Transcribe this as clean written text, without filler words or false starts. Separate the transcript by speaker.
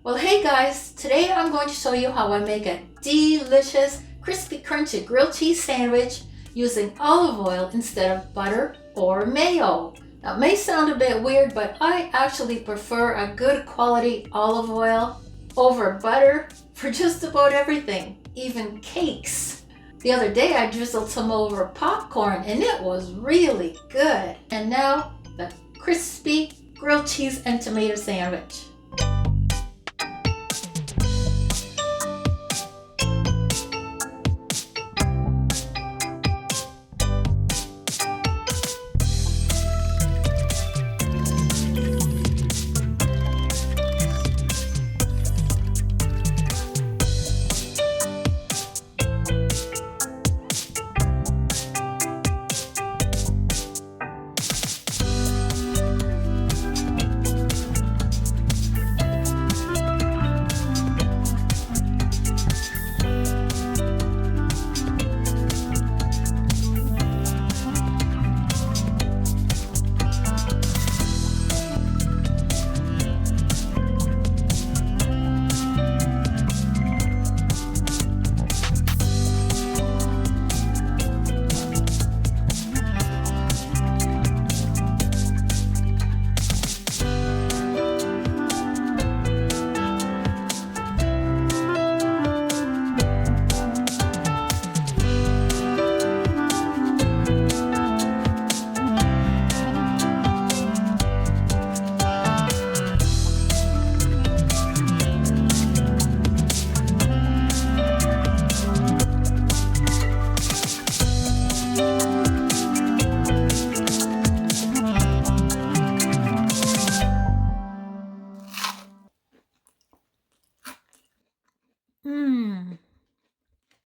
Speaker 1: Well, hey guys, today I'm going to show you how I make a delicious, crispy, crunchy grilled cheese sandwich using olive oil instead of butter or mayo. Now, it may sound a bit weird, but I actually prefer a good quality olive oil over butter for just about everything, even cakes. The other day I drizzled some over popcorn and it was really good. And now the crispy grilled cheese and tomato sandwich.